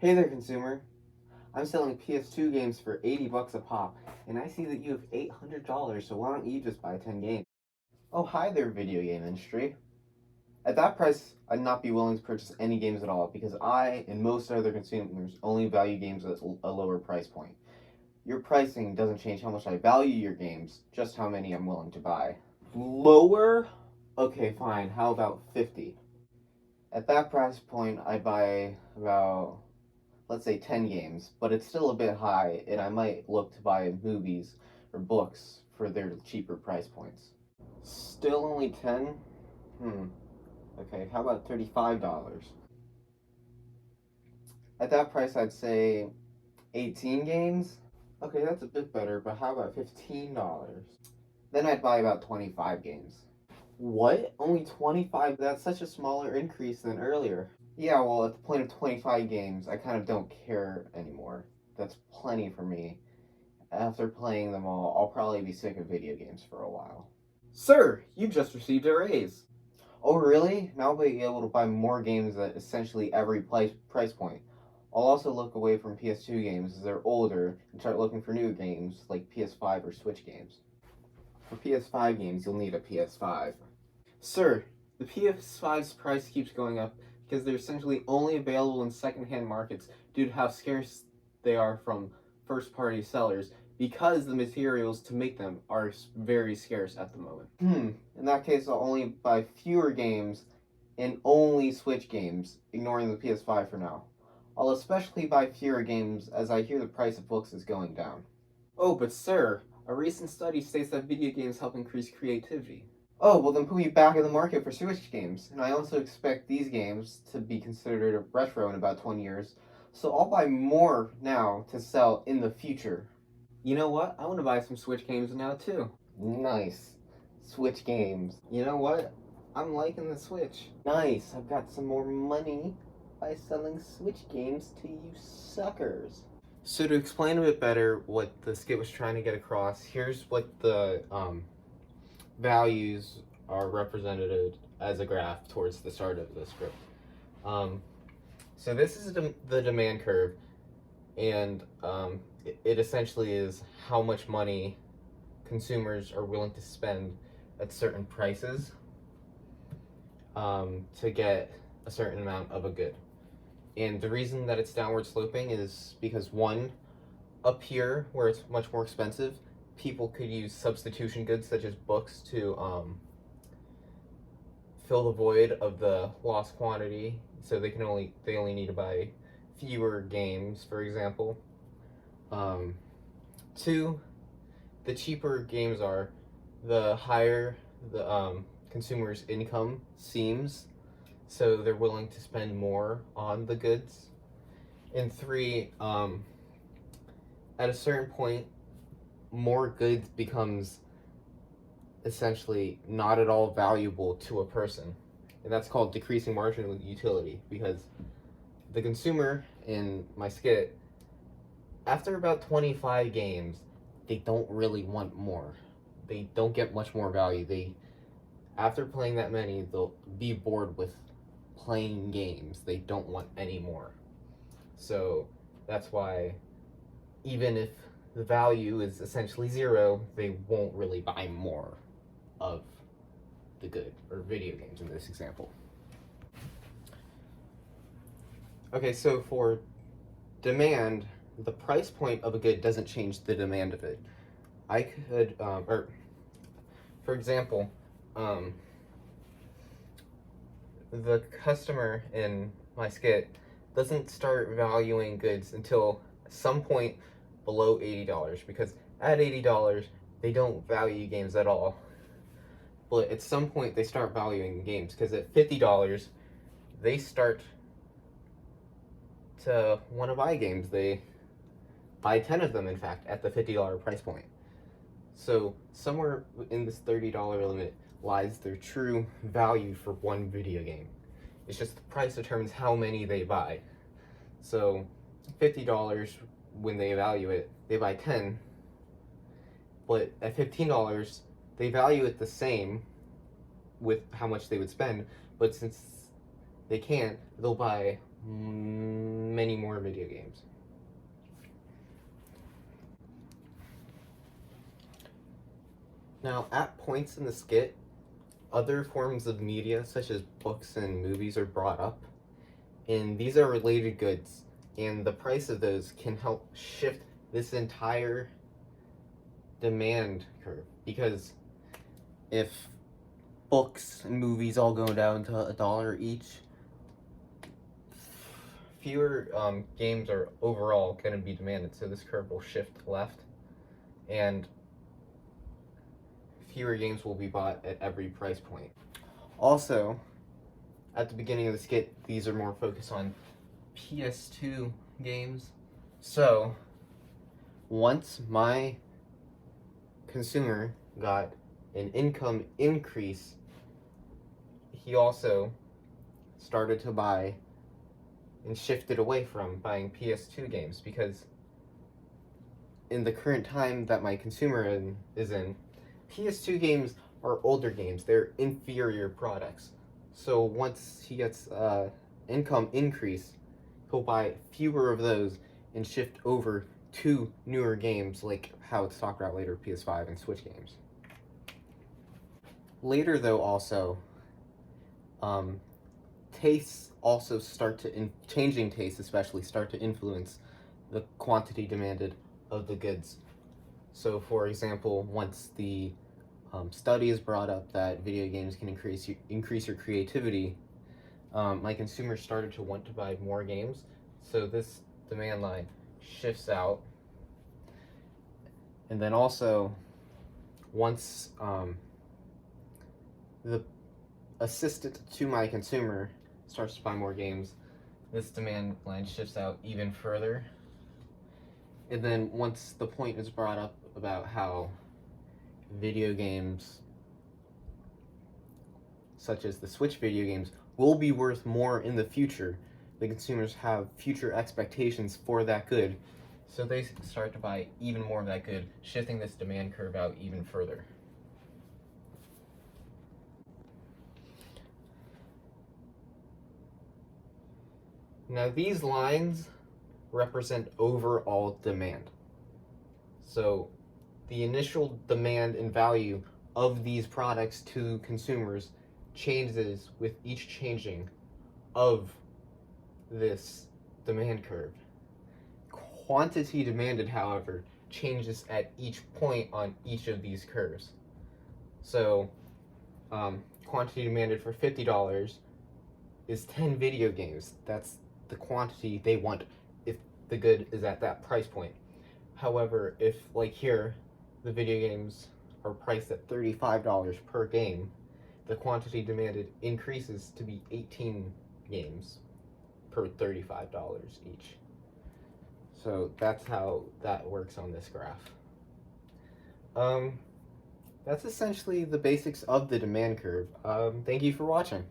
Hey there, consumer. I'm selling PS2 games for 80 bucks a pop, and I see that you have $800, so why don't you just buy 10 games? Oh, hi there, video game industry. At that price, I'd not be willing to purchase any games at all because I and most other consumers only value games at a lower price point. Your pricing doesn't change how much I value your games, just how many I'm willing to buy. Lower? Okay, fine. How about 50? At that price point, I buy about, let's say, 10 games, but it's still a bit high, and I might look to buy movies or books for their cheaper price points. Still only 10? Okay, how about $35? At that price, I'd say 18 games? Okay, that's a bit better, but how about $15? Then I'd buy about 25 games. What? Only 25? That's such a smaller increase than earlier. Yeah, well, at the point of 25 games, I kind of don't care anymore. That's plenty for me. After playing them all, I'll probably be sick of video games for a while. Sir, you just received a raise. Oh, really? Now I'll be able to buy more games at essentially every price point. I'll also look away from PS2 games as they're older and start looking for new games like PS5 or Switch games. For PS5 games, you'll need a PS5. Sir, the PS5's price keeps going up because they're essentially only available in secondhand markets due to how scarce they are from first-party sellers because the materials to make them are very scarce at the moment. In that case, I'll only buy fewer games and only Switch games, ignoring the PS5 for now. I'll especially buy fewer games as I hear the price of books is going down. Oh, but sir, a recent study states that video games help increase creativity. Oh, well then put me back in the market for Switch games, and I also expect these games to be considered retro in about 20 years, so I'll buy more now to sell in the future. You know what? I want to buy some Switch games now too. Nice. Switch games. You know what? I'm liking the Switch. Nice. I've got some more money by selling Switch games to you suckers. So to explain a bit better what the skit was trying to get across, here's what the values are represented as a graph towards the start of the script. So this is the demand curve, and it essentially is how much money consumers are willing to spend at certain prices to get a certain amount of a good. And the reason that it's downward sloping is because one, up here where it's much more expensive, people could use substitution goods such as books to fill the void of the lost quantity, so they only need to buy fewer games, for example. Two, the cheaper games are, the higher the consumer's income seems, so they're willing to spend more on the goods. And three, at a certain point, more goods becomes essentially not at all valuable to a person. And that's called decreasing marginal utility, because the consumer in my skit, after about 25 games, they don't really want more. They don't get much more value. After playing that many, they'll be bored with playing games. They don't want any more. So that's why even if the value is essentially zero, they won't really buy more of the good, or video games in this example. Okay, so for demand, the price point of a good doesn't change the demand of it. I could, for example, the customer in my skit doesn't start valuing goods until some point below $80, because at $80 they don't value games at all. But at some point they start valuing games, because at $50 they start to want to buy games. They buy 10 of them, in fact, at the $50 price point. So somewhere in this $30 limit lies their true value for one video game. It's just the price determines how many they buy. So $50, when they value it, they buy 10, but at $15 they value it the same with how much they would spend, but since they can't, they'll buy many more video games. Now, at points in the skit, other forms of media, such as books and movies, are brought up, and these are related goods, and the price of those can help shift this entire demand curve, because if books and movies all go down to $1 each, fewer games are overall going to be demanded, so this curve will shift left, and fewer games will be bought at every price point. Also, at the beginning of the skit, these are more focused on PS2 games. So, once my consumer got an income increase, he also started to buy and shifted away from buying PS2 games, because in the current time that my consumer is in, PS2 games are older games. They're inferior products. So once he gets income increase, he'll buy fewer of those and shift over to newer games, like how it's talked about later, PS5 and Switch games. Later, though, also, tastes also start to, changing tastes especially, start to influence the quantity demanded of the goods. So, for example, once the study is brought up that video games can increase your creativity, my consumers started to want to buy more games. So this demand line shifts out. And then also, once the assistant to my consumer starts to buy more games, this demand line shifts out even further. And then once the point is brought up about how video games, such as the Switch video games, will be worth more in the future, the consumers have future expectations for that good, so they start to buy even more of that good, shifting this demand curve out even further. Now, these lines represent overall demand. So the initial demand and value of these products to consumers changes with each changing of this demand curve. Quantity demanded, however, changes at each point on each of these curves. So quantity demanded for $50 is 10 video games. That's the quantity they want if the good is at that price point. However, if, like here, the video games are priced at $35 per game, the quantity demanded increases to be 18 games per $35 each. So that's how that works on this graph. That's essentially the basics of the demand curve. Thank you for watching.